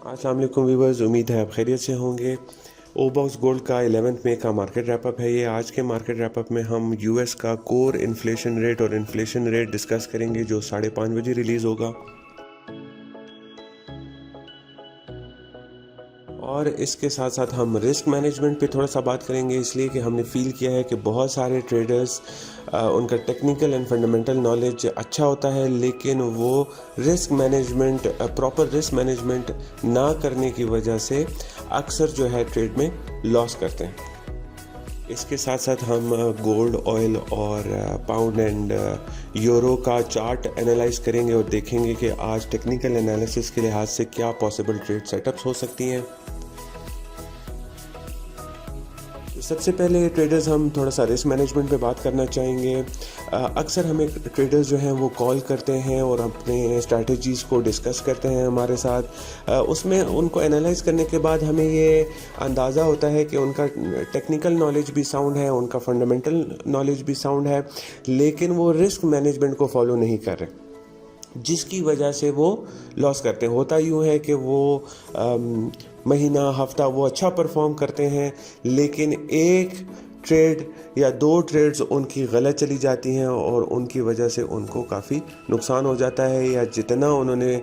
अस्सलाम वालेकुम व्यूवर्स, उम्मीद है आप खैरियत से होंगे। ओबॉक्स गोल्ड का 11 मई का मार्केट रैपअप है ये। आज के मार्केट रैपअप में हम यूएस का कोर इन्फ्लेशन रेट और इन्फ्लेशन रेट डिस्कस करेंगे जो 5:30 बजे रिलीज़ होगा। और इसके साथ साथ हम रिस्क मैनेजमेंट पे थोड़ा सा बात करेंगे, इसलिए कि हमने फील किया है कि बहुत सारे ट्रेडर्स उनका टेक्निकल एंड फंडामेंटल नॉलेज अच्छा होता है, लेकिन वो risk management proper risk management ना करने की वजह से अक्सर जो है ट्रेड में लॉस करते हैं। इसके साथ साथ हम गोल्ड, ऑयल और पाउंड एंड यूरो का चार्ट एनालाइज करेंगे और देखेंगे कि आज टेक्निकल एनालिसिस के लिहाज से क्या पॉसिबल ट्रेड सेटअप्स हो सकती हैं। सबसे पहले ट्रेडर्स हम थोड़ा सा रिस्क मैनेजमेंट पे बात करना चाहेंगे। अक्सर हमें ट्रेडर्स जो हैं वो कॉल करते हैं और अपने स्ट्रैटेजीज़ को डिस्कस करते हैं हमारे साथ। उसमें उनको एनालाइज करने के बाद हमें ये अंदाज़ा होता है कि उनका टेक्निकल नॉलेज भी साउंड है, उनका फंडामेंटल नॉलेज भी साउंड है, लेकिन वो रिस्क मैनेजमेंट को फॉलो नहीं कर रहे, जिसकी वजह से वो लॉस करते हैं। होता यूँ है कि वो महीना हफ्ता वो अच्छा परफॉर्म करते हैं, लेकिन एक ट्रेड या दो ट्रेड्स उनकी गलत चली जाती हैं और उनकी वजह से उनको काफ़ी नुकसान हो जाता है, या जितना उन्होंने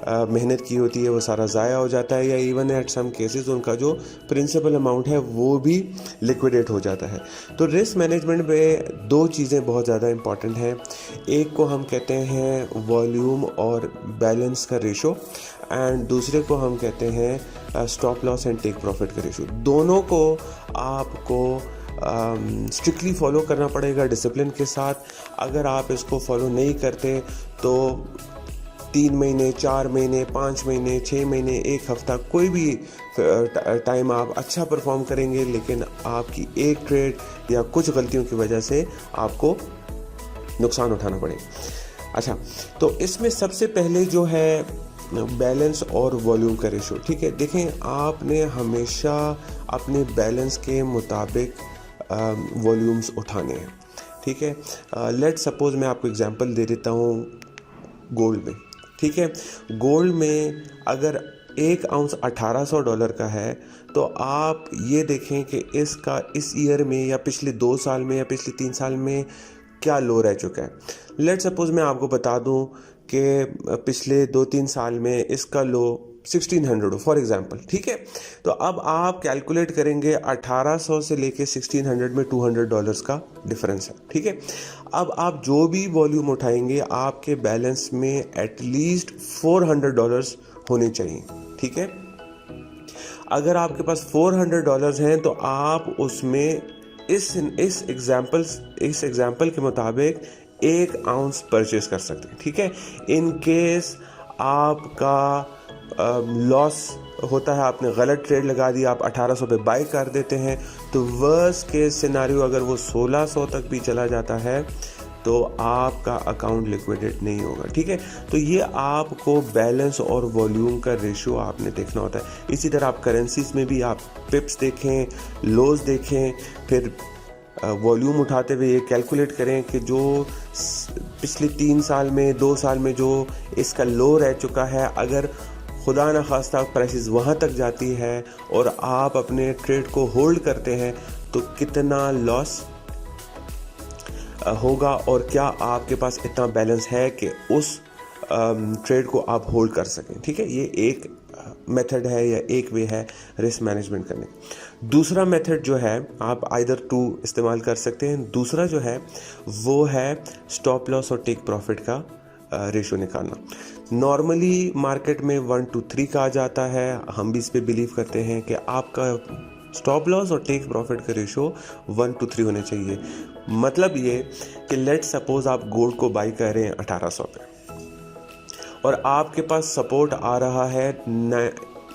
मेहनत की होती है वो सारा ज़ाया हो जाता है, या इवन एट सम केसेस उनका जो प्रिंसिपल अमाउंट है वो भी लिक्विडेट हो जाता है। तो रिस्क मैनेजमेंट में दो चीज़ें बहुत ज़्यादा इम्पॉर्टेंट हैं। एक को हम कहते हैं वॉल्यूम और बैलेंस का रेशो, एंड दूसरे को हम कहते हैं stop loss and take profit का रेशो। दोनों को आपको स्ट्रिक्टली फॉलो करना पड़ेगा डिसिप्लिन के साथ। अगर आप इसको फॉलो नहीं करते तो 3 महीने, 4 महीने, 5 महीने, 6 महीने, 1 हफ्ता, कोई भी टाइम आप अच्छा परफॉर्म करेंगे, लेकिन आपकी एक ट्रेड या कुछ गलतियों की वजह से आपको नुकसान उठाना पड़ेगा। अच्छा, तो इसमें सबसे पहले जो है बैलेंस और वॉल्यूम का रेशो। ठीक है, देखें, आपने हमेशा अपने बैलेंस के मुताबिक वॉल्यूम्स उठाने हैं। ठीक है, लेट सपोज मैं आपको एग्जांपल दे देता हूँ गोल्ड में। ठीक है, गोल्ड में अगर 1 आउंस $1800 का है, तो आप ये देखें कि इसका इस ईयर में या पिछले 2 साल में या पिछले 3 साल में क्या लो रह चुका है। लेट सपोज मैं आपको बता दूं कि पिछले 2-3 साल में इसका लो 1600 हो फॉर एग्जांपल। ठीक है, तो अब आप कैलकुलेट करेंगे 1800 से लेके 1600 में $200 का डिफरेंस है। ठीक है, अब आप जो भी वॉल्यूम उठाएंगे आपके बैलेंस में एटलीस्ट $400 होने चाहिए। ठीक है, अगर आपके पास $400 हैं तो आप उसमें इस एग्जाम्पल के मुताबिक 1 आउंस परचेज कर सकते हैं। ठीक है, इन केस आपका लॉस होता है, आपने गलत ट्रेड लगा दी, आप 1800 पे बाई कर देते हैं, तो वर्स्ट केस सिनारियो अगर वो 1600 तक भी चला जाता है तो आपका अकाउंट लिक्विडेट नहीं होगा। ठीक है, तो ये आपको बैलेंस और वॉल्यूम का रेशियो आपने देखना होता है। इसी तरह आप करेंसीज में भी आप पिप्स देखें, लोज देखें, फिर वॉल्यूम उठाते हुए ये कैलकुलेट करें कि जो पिछले 3 साल में, 2 साल में जो इसका लो रह चुका है, अगर खुदा न खास्ता प्राइसेस वहाँ तक जाती है और आप अपने ट्रेड को होल्ड करते हैं, तो कितना लॉस होगा और क्या आपके पास इतना बैलेंस है कि उस ट्रेड को आप होल्ड कर सकें। ठीक है, ये एक मेथड है या एक वे है रिस्क मैनेजमेंट करने। दूसरा मेथड जो है आप आइदर 2 इस्तेमाल कर सकते हैं। दूसरा जो है वो है स्टॉप लॉस और टेक प्रॉफिट का रेशो निकालना। नॉर्मली मार्केट में 1 to 3 का आ जाता है, हम भी इस पे बिलीव करते हैं कि आपका स्टॉप लॉस और टेक प्रॉफिट का रेशो 1 to 3 होने चाहिए। मतलब ये कि लेट सपोज आप गोल्ड को बाई कर रहे हैं 1800 पे और आपके पास सपोर्ट आ रहा है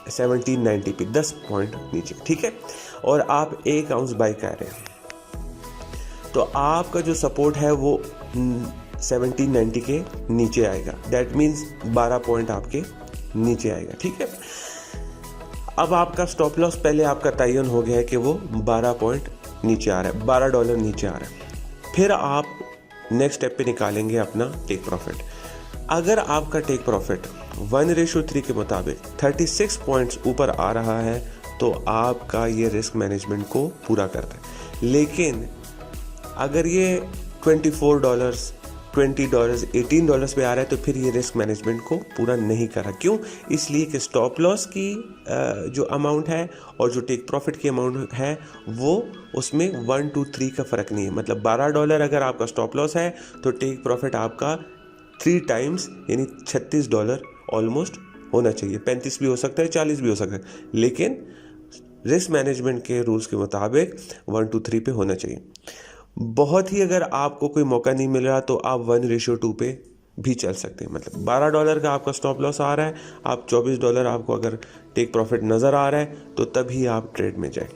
1790 पे, 10 पॉइंट नीचे। ठीक है, और आप 1 आउंस बाई कर रहे हैं, तो आपका जो सपोर्ट है वो 1790 के नीचे आएगा। दैट मीन्स 12 पॉइंट आपके नीचे आएगा। ठीक है, अब आपका स्टॉप लॉस पहले आपका तयन हो गया है कि वो 12 पॉइंट नीचे आ रहा है, $12 नीचे आ रहा है। फिर आप नेक्स्ट स्टेप पे निकालेंगे अपना टेक प्रॉफिट। अगर आपका टेक प्रॉफिट 1:3 के मुताबिक 36 पॉइंट्स ऊपर आ रहा है तो आपका ये रिस्क मैनेजमेंट को पूरा करता है। लेकिन अगर ये $24, $20, $18 पे आ रहा है तो फिर ये रिस्क मैनेजमेंट को पूरा नहीं करा। क्यों? इसलिए कि स्टॉप लॉस की जो अमाउंट है और जो टेक प्रॉफिट की अमाउंट है वो उसमें 1 to 3 का फ़र्क नहीं है। मतलब $12 अगर आपका स्टॉप लॉस है तो टेक प्रॉफिट आपका 3 टाइम्स यानी $36 ऑलमोस्ट होना चाहिए। 35 भी हो सकता है, 40 भी हो सकता है, लेकिन रिस्क मैनेजमेंट के रूल्स के मुताबिक 1 to 3 पे होना चाहिए। बहुत ही अगर आपको कोई मौका नहीं मिल रहा तो आप 1:2 पे भी चल सकते हैं। मतलब $12 का आपका स्टॉप लॉस आ रहा है, आप $24 आपको अगर टेक प्रॉफिट नज़र आ रहा है तो तभी आप ट्रेड में जाएं।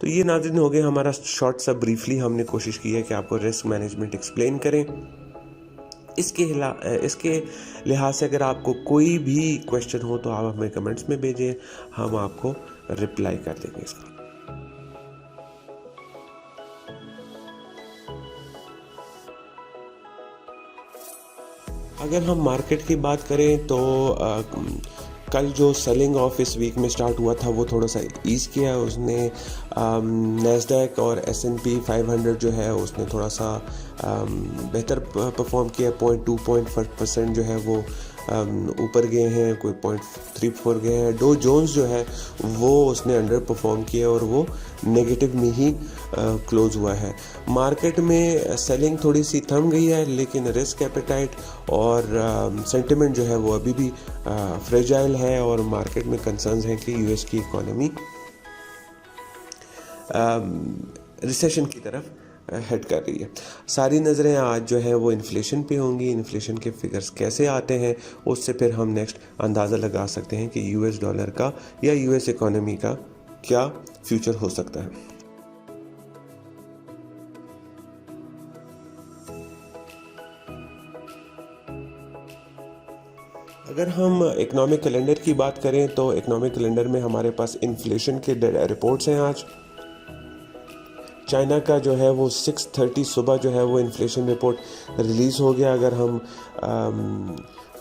तो ये नाज़रीन हो गए हमारा शॉर्ट सा ब्रीफली हमने कोशिश की है कि आपको रिस्क मैनेजमेंट एक्सप्लेन करें। इसके लिहाज से अगर आपको कोई भी क्वेश्चन हो तो आप हमें कमेंट्स में भेजें, हम आपको रिप्लाई कर देंगे इसका। अगर हम मार्केट की बात करें तो कल जो सेलिंग ऑफ इस वीक में स्टार्ट हुआ था वो थोड़ा सा ईज़ किया। उसने नैस्डैक और S&P 500 जो है उसने थोड़ा सा बेहतर परफॉर्म किया। 0.2% जो है वो ऊपर गए हैं, कोई 0.34 गए हैं। डो जोन्स जो है वो उसने अंडर परफॉर्म किया और वो नेगेटिव में ही क्लोज हुआ है। मार्केट में सेलिंग थोड़ी सी थम गई है, लेकिन रिस्क एपेटाइट और सेंटिमेंट जो है वो अभी भी फ्रेजाइल है और मार्केट में कंसर्न्स हैं कि यूएस की इकोनॉमी रिसेशन की तरफ हेड कर रही है। सारी नज़रें आज जो है वो इन्फ्लेशन पे होंगी। इन्फ्लेशन के फिगर्स कैसे आते हैं उससे फिर हम नेक्स्ट अंदाज़ा लगा सकते हैं कि यूएस डॉलर का या यूएस इकोनॉमी का क्या फ्यूचर हो सकता है। अगर हम इकोनॉमिक कैलेंडर की बात करें तो इकोनॉमिक कैलेंडर में हमारे पास इन्फ्लेशन के रिपोर्ट्स हैं। आज चाइना का जो है वो 6:30 सुबह जो है वो इन्फ्लेशन रिपोर्ट रिलीज़ हो गया। अगर हम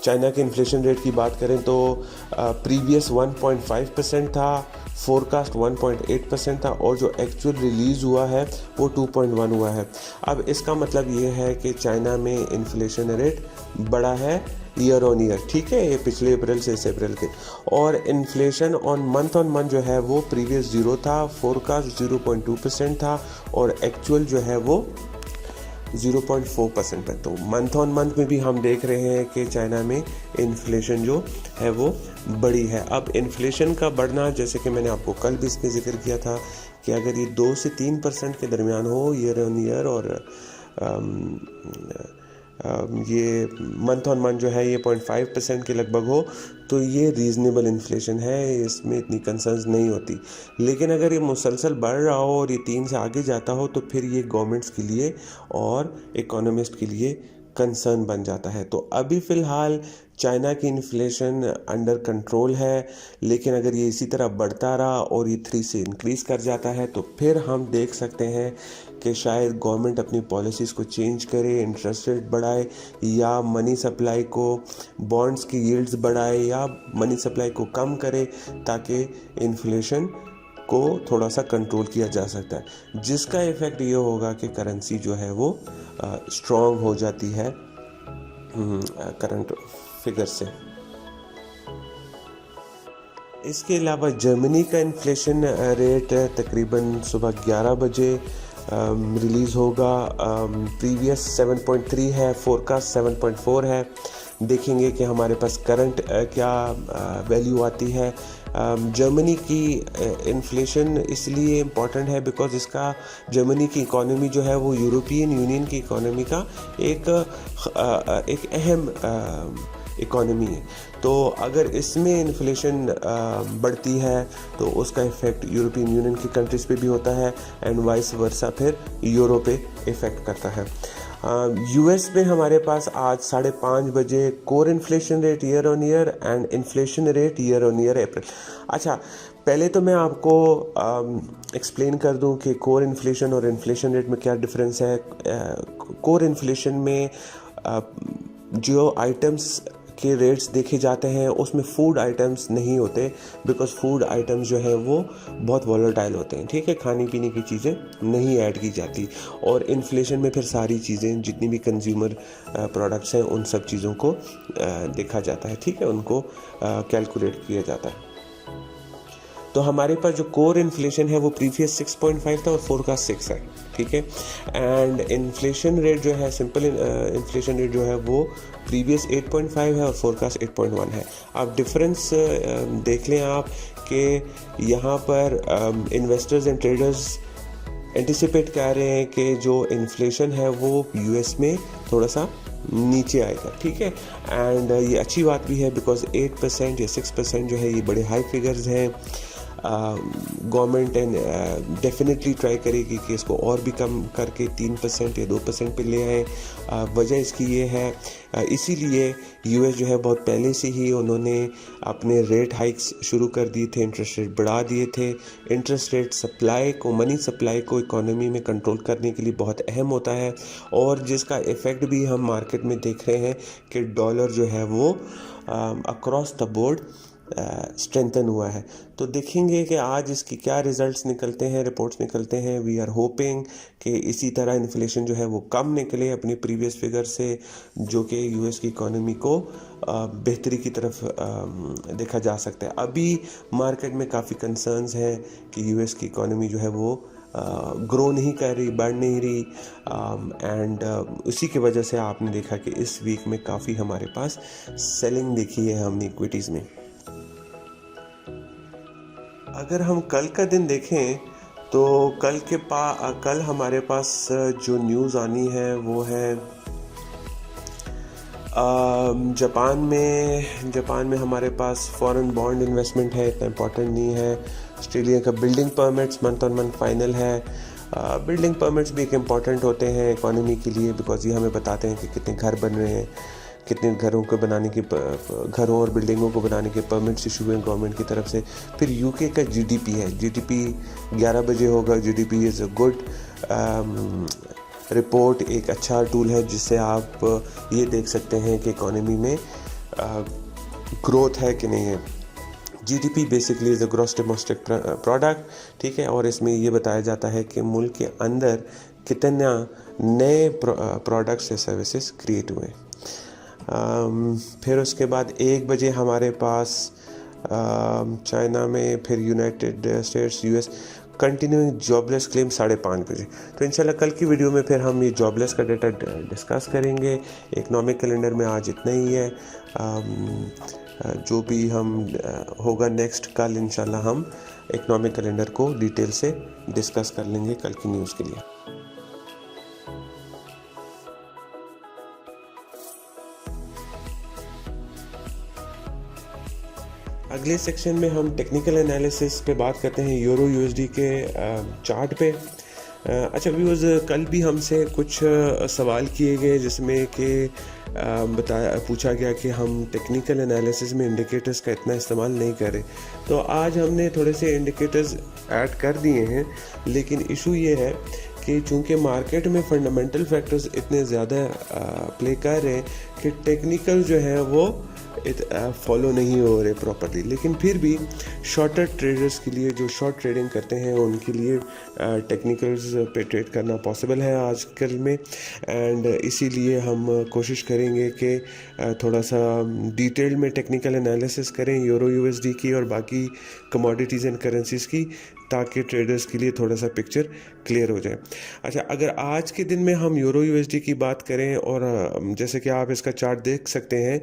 चाइना के इन्फ्लेशन रेट की बात करें तो प्रीवियस 1.5% था, फोरकास्ट 1.8% था और जो एक्चुअल रिलीज़ हुआ है वो 2.1 हुआ है। अब इसका मतलब ये है कि चाइना में इन्फ्लेशन रेट बढ़ा है ईयर ऑन ईयर, ठीक है, ये पिछले अप्रैल से इस अप्रैल के। और इन्फ्लेशन ऑन मंथ जो है वो प्रीवियस 0 था, फोरकास्ट 0.2% था और एक्चुअल जो है वो 0.4% है। तो मंथ ऑन मंथ में भी हम देख रहे हैं कि चाइना में इन्फ्लेशन जो है वो बड़ी है। अब इन्फ्लेशन का बढ़ना, जैसे कि मैंने आपको कल भी इसमें जिक्र किया था कि अगर ये 2 से 3% के दरमियान हो ईयर ऑन ईयर और ये मंथ ऑन मंथ जो है ये 0.5% के लगभग हो तो ये रीज़नेबल इन्फ्लेशन है, इसमें इतनी कंसर्न्स नहीं होती। लेकिन अगर ये मुसलसल बढ़ रहा हो और ये 3 से आगे जाता हो तो फिर ये गवर्नमेंट्स के लिए और इकोनॉमिस्ट के लिए कंसर्न बन जाता है। तो अभी फ़िलहाल चाइना की इन्फ्लेशन अंडर कंट्रोल है, लेकिन अगर ये इसी तरह बढ़ता रहा और ये 3 से इंक्रीज़ कर जाता है तो फिर हम देख सकते हैं कि शायद गवर्नमेंट अपनी पॉलिसीज़ को चेंज करे, इंटरेस्ट रेट बढ़ाए या मनी सप्लाई को, बॉन्ड्स की यील्ड्स बढ़ाए या मनी सप्लाई को कम करे ताकि इन्फ्लेशन को थोड़ा सा कंट्रोल किया जा सकता है, जिसका इफ़ेक्ट ये होगा कि करेंसी जो है वो स्ट्रॉन्ग हो जाती है करंट फिगर से। इसके अलावा जर्मनी का इन्फ्लेशन रेट तकरीबन सुबह 11 बजे रिलीज़ होगा। प्रीवियस 7.3 है, फोरकास्ट 7.4 है। देखेंगे कि हमारे पास करंट क्या वैल्यू आती है। जर्मनी की इन्फ्लेशन इसलिए इम्पॉर्टेंट है बिकॉज इसका जर्मनी की इकोनॉमी जो है वो यूरोपियन यूनियन की इकोनॉमी का एक अहम इकोनॉमी है। तो अगर इसमें इन्फ्लेशन बढ़ती है तो उसका इफ़ेक्ट यूरोपियन यूनियन की कंट्रीज़ पे भी होता है एंड वाइस वर्सा फिर यूरो पे इफ़ेक्ट करता है। यूएस में हमारे पास आज 5:30 बजे core inflation rate year on year and inflation rate year on year April. अच्छा, पहले तो मैं आपको एक्सप्लेन कर दूं कि कोर इन्फ्लेशन और इन्फ्लेशन रेट में क्या डिफरेंस है। कोर इन्फ्लेशन में जो आइटम्स के रेट्स देखे जाते हैं उसमें फूड आइटम्स नहीं होते, बिकॉज फूड आइटम्स जो है वो बहुत वॉलेटाइल होते हैं, ठीक है, खाने पीने की चीज़ें नहीं ऐड की जाती। और इन्फ्लेशन में फिर सारी चीज़ें जितनी भी कंज्यूमर प्रोडक्ट्स हैं उन सब चीज़ों को देखा जाता है, ठीक है, उनको कैलकुलेट किया जाता है। तो हमारे पास जो कोर इन्फ्लेशन है वो प्रीवियस 6.5 था और फोरकास्ट 6 है, ठीक है। एंड इन्फ्लेशन रेट जो है, सिंपल इन्फ्लेशन रेट जो है वो प्रीवियस 8.5 है और फोरकास्ट 8.1 है। अब डिफरेंस देख लें आप कि यहाँ पर इन्वेस्टर्स एंड ट्रेडर्स एंटिसिपेट कर रहे हैं कि जो इन्फ्लेशन है वो यूएस में थोड़ा सा नीचे आएगा, ठीक है। एंड ये अच्छी बात भी है बिकॉज 8% या 6% जो है ये बड़े हाई फिगर्स हैं। गवर्नमेंट एंड डेफिनेटली ट्राई करेगी कि इसको और भी कम करके 3% या 2% पे ले आए। वजह इसकी ये है, इसीलिए यूएस जो है बहुत पहले से ही उन्होंने अपने रेट हाइक्स शुरू कर दिए थे, इंटरेस्ट रेट बढ़ा दिए थे। इंटरेस्ट रेट सप्लाई को, मनी सप्लाई को इकोनॉमी में कंट्रोल करने के लिए बहुत अहम होता है और जिसका इफ़ेक्ट भी हम मार्केट में देख रहे हैं कि डॉलर जो है वो अक्रॉस द बोर्ड स्ट्रेंथन हुआ है। तो देखेंगे कि आज इसकी क्या रिजल्ट्स निकलते हैं, रिपोर्ट्स निकलते हैं। वी आर होपिंग कि इसी तरह इन्फ्लेशन जो है वो कम निकले अपनी प्रीवियस फिगर से, जो कि यूएस की इकोनॉमी को बेहतरी की तरफ देखा जा सकता है। अभी मार्केट में काफ़ी कंसर्न्स हैं कि यूएस की इकोनॉमी जो है वो ग्रो नहीं कर रही, बढ़ नहीं रही। एंड उसी की वजह से आपने देखा कि इस वीक में काफ़ी हमारे पास सेलिंग देखी है हमने इक्विटीज़ में। अगर हम कल का दिन देखें तो कल हमारे पास जो न्यूज़ आनी है वो है जापान में हमारे पास फॉरेन बॉन्ड इन्वेस्टमेंट है, इतना इम्पोर्टेंट नहीं है। ऑस्ट्रेलिया का building permits month on month final है। बिल्डिंग परमिट्स भी एक इम्पॉर्टेंट होते हैं इकोनॉमी के लिए, बिकॉज ये हमें बताते हैं कि कितने घर बन रहे हैं, कितने घरों और बिल्डिंगों को बनाने के परमिट्स इशू हुए गवर्नमेंट की तरफ से। फिर यूके का जीडीपी है, जीडीपी 11 बजे होगा। GDP is a good report, एक अच्छा टूल है जिससे आप ये देख सकते हैं कि इकोनॉमी में ग्रोथ है कि नहीं है। GDP basically is a gross domestic product, ठीक है, और इसमें ये बताया जाता है कि मुल्क के अंदर कितना नए प्रोडक्ट्स या सर्विसेज क्रिएट हुए। फिर उसके बाद 1 बजे हमारे पास चाइना में, फिर United states US continuing jobless claim 5:30 बजे। तो इंशाल्लाह कल की वीडियो में फिर हम ये जॉबलेस का डेटा डिस्कस करेंगे। इकोनॉमिक कैलेंडर में आज इतना ही है। जो भी हम होगा नेक्स्ट कल इंशाल्लाह हम इकोनॉमिक कैलेंडर को डिटेल से डिस्कस कर लेंगे कल की न्यूज़ के लिए। अगले सेक्शन में हम टेक्निकल एनालिसिस पे बात करते हैं यूरो यूएसडी के चार्ट पे। अच्छा व्यूअर्स, कल भी हमसे कुछ सवाल किए गए जिसमें कि पूछा गया कि हम टेक्निकल एनालिसिस में इंडिकेटर्स का इतना इस्तेमाल नहीं करें। तो आज हमने थोड़े से इंडिकेटर्स ऐड कर दिए हैं, लेकिन इशू ये है कि चूंकि मार्केट में फंडामेंटल फैक्टर्स इतने ज़्यादा प्ले कर रहे हैं कि टेक्निकल जो है वो फॉलो नहीं हो रहे प्रॉपरली। लेकिन फिर भी शॉर्टर ट्रेडर्स के लिए, जो शॉर्ट ट्रेडिंग करते हैं, उनके लिए टेक्निकल्स पे ट्रेड करना पॉसिबल है आजकल में। एंड इसीलिए हम कोशिश करेंगे कि थोड़ा सा डिटेल में टेक्निकल एनालिसिस करें यूरो यूएसडी की और बाकी कमोडिटीज़ एंड करेंसीज़ की, ताकि ट्रेडर्स के लिए थोड़ा सा पिक्चर क्लियर हो जाए। अच्छा, अगर आज के दिन में हम यूरो यूएसडी की बात करें, और जैसे कि आप इसका चार्ट देख सकते हैं,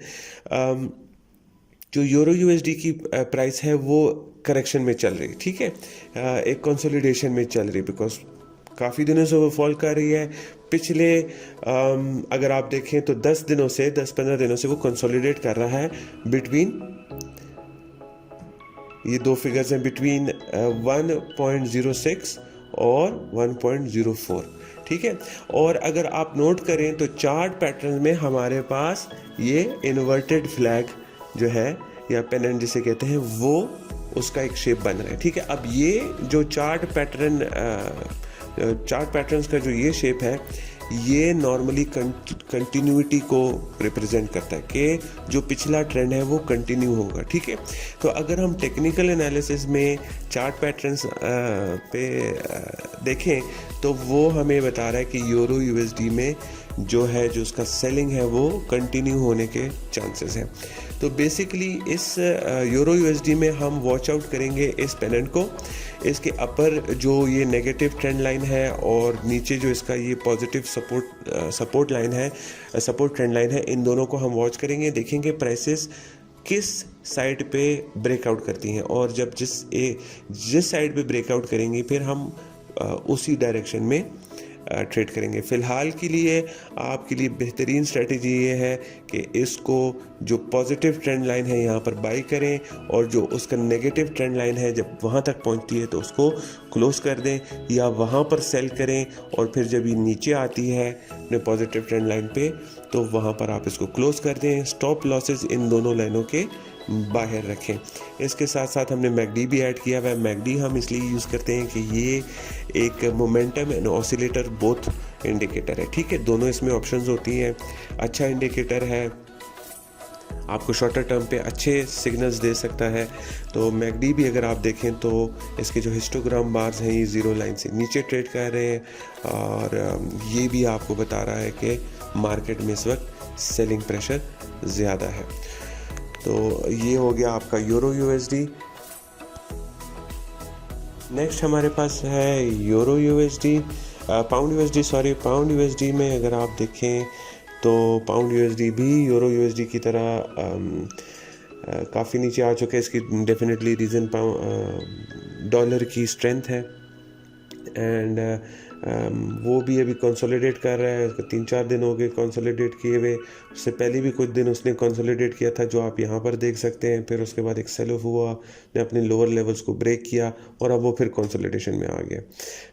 जो यूरो यूएसडी की प्राइस है वो करेक्शन में चल रही, ठीक है, एक कंसोलिडेशन में चल रही, बिकॉज काफ़ी दिनों से वो फॉल कर रही है। पिछले अगर आप देखें तो 10-15 दिनों से वो कंसोलिडेट कर रहा है बिटवीन, ये दो फिगर्स हैं, बिटवीन 1.06 और 1.04, ठीक है। और अगर आप नोट करें तो चार्ट पैटर्न में हमारे पास ये इन्वर्टेड फ्लैग जो है, या पेनेंट जिसे कहते हैं, वो उसका एक शेप बन रहा है, ठीक है। अब ये जो चार्ट पैटर्न्स का जो ये शेप है, ये नॉर्मली कंटिन्यूटी को रिप्रेजेंट करता है कि जो पिछला ट्रेंड है वो कंटिन्यू होगा, ठीक है। तो अगर हम टेक्निकल एनालिसिस में चार्ट पैटर्न्स पे देखें तो वो हमें बता रहा है कि यूरो यूएसडी में जो उसका सेलिंग है वो कंटिन्यू होने के चांसेस हैं। तो बेसिकली इस यूरो यूएसडी में हम वॉच आउट करेंगे इस पेनेंट को, इसके अपर जो ये नेगेटिव ट्रेंड लाइन है और नीचे जो इसका ये पॉजिटिव सपोर्ट ट्रेंड लाइन है, इन दोनों को हम वॉच करेंगे, देखेंगे प्राइसेस किस साइड पे ब्रेकआउट करती हैं, और जब जिस साइड पे ब्रेकआउट करेंगी फिर हम उसी डायरेक्शन में ट्रेड करेंगे। फ़िलहाल के लिए आपके लिए बेहतरीन स्ट्रेटजी ये है कि इसको जो पॉजिटिव ट्रेंड लाइन है यहाँ पर बाई करें, और जो उसका नेगेटिव ट्रेंड लाइन है जब वहाँ तक पहुँचती है तो उसको क्लोज कर दें या वहाँ पर सेल करें, और फिर जब ये नीचे आती है अपने पॉजिटिव ट्रेंड लाइन पे तो वहाँ पर आप इसको क्लोज कर दें। स्टॉप लॉसेस इन दोनों लाइनों के बाहर रखें। इसके साथ साथ हमने मैकडी भी ऐड किया हुआ है। मैकडी हम इसलिए यूज़ करते हैं कि ये एक momentum and oscillator both indicator है, ठीक है। दोनों इसमें ऑप्शंस होती हैं। अच्छा इंडिकेटर है, आपको शॉर्टर टर्म पे अच्छे सिग्नल्स दे सकता है। तो मैकडी भी अगर आप देखें तो इसके जो हिस्टोग्राम बार्स हैं ये ज़ीरो लाइन से नीचे ट्रेड कर रहे हैं, और ये भी आपको बता रहा है कि मार्केट में इस वक्त सेलिंग प्रेशर ज़्यादा है। तो ये हो गया आपका यूरो यूएसडी। नेक्स्ट हमारे पास है यूरो यूएसडी, पाउंड यूएसडी में अगर आप देखें तो पाउंड यूएसडी भी यूरो यूएसडी की तरह काफ़ी नीचे आ चुका है। इसकी डेफिनेटली रीज़न डॉलर की स्ट्रेंथ है, एंड वो भी अभी कंसोलिडेट कर रहा है। उसको 3-4 दिन हो गए कंसोलिडेट किए हुए, उससे पहले भी कुछ दिन उसने कंसोलिडेट किया था जो आप यहाँ पर देख सकते हैं। फिर उसके बाद एक सेल ऑफ हुआ, ने अपने लोअर लेवल्स को ब्रेक किया और अब वो फिर कंसोलिडेशन में आ गया।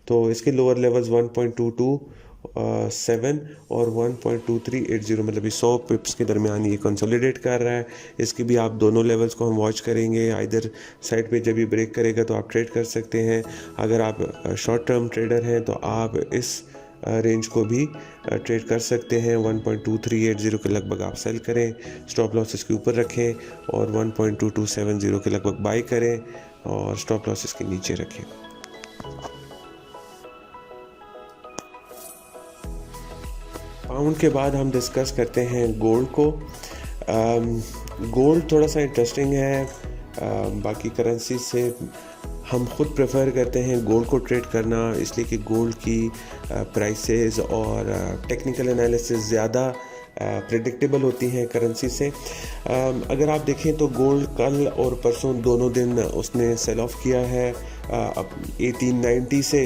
तो इसके लोअर लेवल्स 1.227 और 1.2380, मतलब 100 पिप्स के दरमियान ये कंसोलिडेट कर रहा है। इसके भी आप दोनों लेवल्स को हम वॉच करेंगे। आइदर साइड पे जब ये ब्रेक करेगा तो आप ट्रेड कर सकते हैं। अगर आप शॉर्ट टर्म ट्रेडर हैं तो आप इस रेंज को भी ट्रेड कर सकते हैं। 1.2380 के लगभग आप सेल करें, स्टॉप लॉसेस के ऊपर रखें, और 1.2270 के लगभग बाई करें और स्टॉप लॉसेस के नीचे रखें। पाउंड के बाद हम डिस्कस करते हैं गोल्ड को। गोल्ड थोड़ा सा इंटरेस्टिंग है, बाकी करेंसी से हम खुद प्रेफर करते हैं गोल्ड को ट्रेड करना, इसलिए कि गोल्ड की प्राइसेस और टेक्निकल एनालिसिस ज़्यादा प्रेडिक्टेबल होती हैं करेंसी से। अगर आप देखें तो गोल्ड कल और परसों दोनों दिन उसने सेल ऑफ किया है। अब 1890 से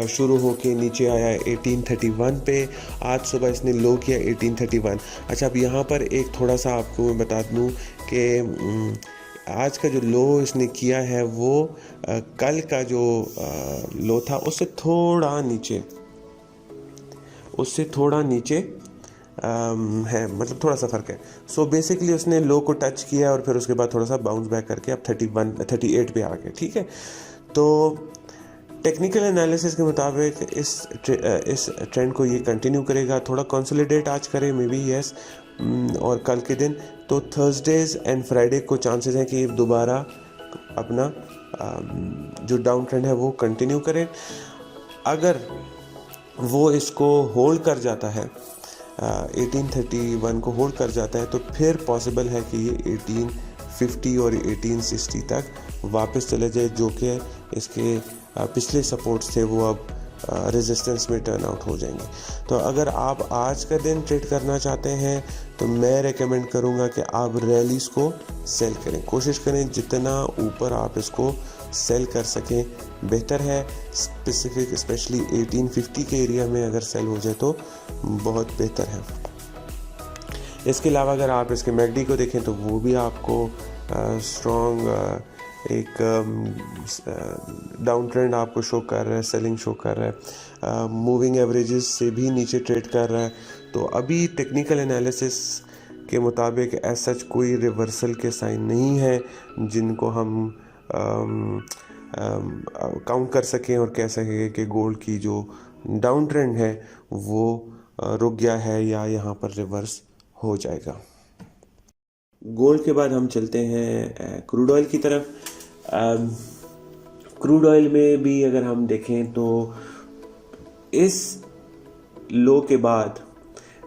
शुरू होके नीचे आया 1831 पे। आज सुबह इसने लो किया 1831। अच्छा, अब यहाँ पर एक थोड़ा सा आपको मैं बता दूँ कि आज का जो लो इसने किया है वो कल का जो लो था उससे थोड़ा नीचे है, मतलब थोड़ा सा फ़र्क है। सो बेसिकली उसने लो को टच किया और फिर उसके बाद थोड़ा सा बाउंस बैक करके अब 38 पे आ गए, ठीक है। तो टेक्निकल एनालिसिस के मुताबिक इस ट्रेंड को ये कंटिन्यू करेगा, थोड़ा कंसोलिडेट आज करे मे बी, यस, और कल के दिन तो थर्सडेज एंड फ्राइडे को चांसेस हैं कि दोबारा अपना जो डाउन ट्रेंड है वो कंटिन्यू करें। अगर वो इसको होल्ड कर जाता है, 1831 को होल्ड कर जाता है, तो फिर पॉसिबल है कि ये 1850 और 1860 तक वापस चले जाए, जो कि इसके पिछले सपोर्ट्स थे वो अब रेजिस्टेंस में टर्न आउट हो जाएंगे। तो अगर आप आज का दिन ट्रेड करना चाहते हैं तो मैं रेकमेंड करूंगा कि आप रैलीज को सेल करें, कोशिश करें जितना ऊपर आप इसको सेल कर सकें बेहतर है। स्पेशली 1850 के एरिया में अगर सेल हो जाए तो बहुत बेहतर है। इसके अलावा अगर आप इसके मैकडी को देखें तो वो भी आपको स्ट्रॉन्ग एक डाउन ट्रेंड आपको शो कर रहा है, सेलिंग शो कर रहा है, मूविंग एवरेजेस से भी नीचे ट्रेड कर रहा है। तो अभी टेक्निकल एनालिसिस के मुताबिक ऐसा कोई रिवर्सल के साइन नहीं है जिनको हम काउंट कर सकें और कह सकें कि गोल्ड की जो डाउन ट्रेंड है वो रुक गया है या यहाँ पर रिवर्स हो जाएगा। गोल्ड के बाद हम चलते हैं क्रूड ऑयल की तरफ। क्रूड ऑयल में भी अगर हम देखें तो इस लो के बाद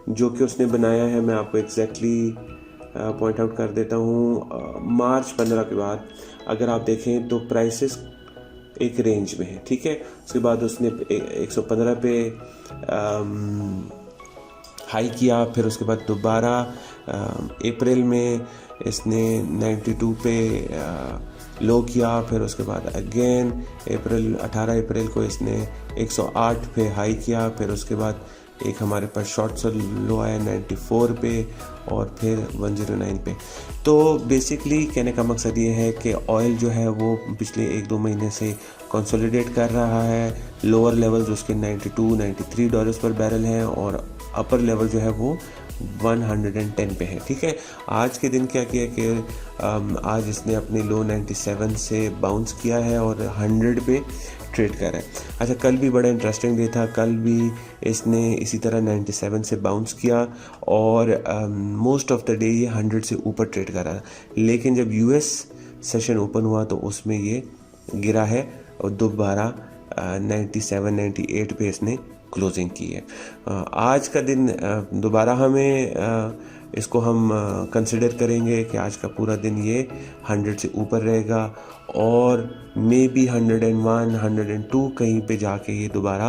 जो कि उसने बनाया है, मैं आपको एग्जैक्टली पॉइंट आउट कर देता हूँ। मार्च 15 के बाद अगर आप देखें तो प्राइसेस एक रेंज में है, ठीक है। उसके बाद उसने 115 पे हाई किया, फिर उसके बाद दोबारा अप्रैल में इसने 92 पे लो किया, फिर उसके बाद अगेन 18 अप्रैल को इसने 108 पे हाई किया, फिर उसके बाद एक हमारे पास शॉर्ट सा लो आया 94 पे और फिर 109 पे। तो बेसिकली कहने का मकसद ये है कि ऑयल जो है वो पिछले 1-2 महीने से कंसोलिडेट कर रहा है। लोअर लेवल्स उसके 92-93 डॉलर्स पर बैरल हैं और अपर लेवल जो है वो 110 पे है, ठीक है। आज के दिन क्या किया कि आज इसने अपने लो 97 से बाउंस किया है और 100 पे ट्रेड कर रहा है। अच्छा, कल भी बड़ा इंटरेस्टिंग डे था। कल भी इसने इसी तरह 97 से बाउंस किया और मोस्ट ऑफ द डे ये 100 से ऊपर ट्रेड कर रहा था, लेकिन जब यूएस सेशन ओपन हुआ तो उसमें ये गिरा है और दोबारा 97-98 पे इसने क्लोजिंग की है। आज का दिन दोबारा हमें इसको हम कंसिडर करेंगे कि आज का पूरा दिन ये 100 से ऊपर रहेगा और मे बी 101, 102 कहीं पे जाके ये दोबारा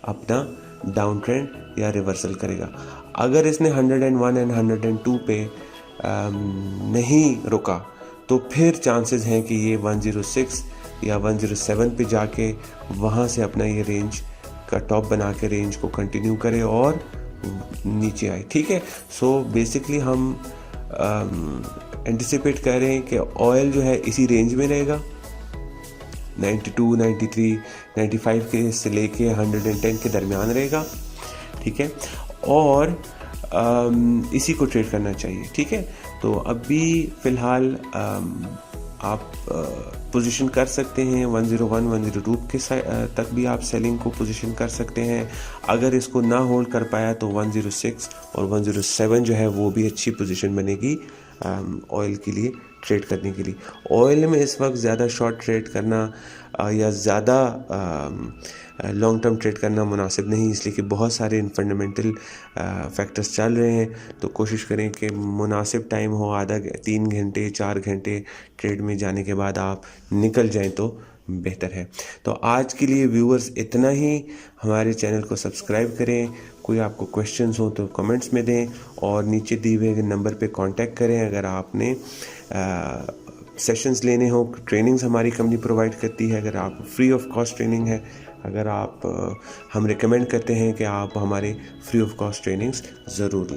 अपना डाउन ट्रेंड या रिवर्सल करेगा। अगर इसने 101 एंड 102 पे नहीं रुका तो फिर चांसेस हैं कि ये 106 या 107 पे जाके वहाँ से अपना ये रेंज का टॉप बना के रेंज को कंटिन्यू करे और नीचे आए, ठीक है। सो बेसिकली हम एंटिसिपेट कर रहे हैं कि ऑयल जो है इसी रेंज में रहेगा, 92, 93, 95 के से लेके 110 के दरमियान रहेगा, ठीक है। और इसी को ट्रेड करना चाहिए, ठीक है। तो अभी फ़िलहाल आप पोजीशन कर सकते हैं 101, 102 के तक भी आप सेलिंग को पोजीशन कर सकते हैं। अगर इसको ना होल्ड कर पाया तो 106 और 107 जो है वो भी अच्छी पोजीशन बनेगी ऑयल के लिए ट्रेड करने के लिए। ऑयल में इस वक्त ज़्यादा शॉर्ट ट्रेड करना या ज़्यादा लॉन्ग टर्म ट्रेड करना मुनासिब नहीं, इसलिए कि बहुत सारे फंडामेंटल फैक्टर्स चल रहे हैं। तो कोशिश करें कि मुनासिब टाइम हो, 3 घंटे 4 घंटे ट्रेड में जाने के बाद आप निकल जाएं तो बेहतर है। तो आज के लिए व्यूअर्स इतना ही। हमारे चैनल को सब्सक्राइब करें। कोई आपको क्वेश्चंस हो तो कमेंट्स में दें और नीचे दिए हुए नंबर पे कांटेक्ट करें। अगर आपने सेशंस लेने हो, ट्रेनिंग्स हमारी कंपनी प्रोवाइड करती है। अगर आप फ्री ऑफ कॉस्ट ट्रेनिंग है, अगर आप हम रिकमेंड करते हैं कि आप हमारे फ्री ऑफ कॉस्ट ट्रेनिंग्स ज़रूर लें।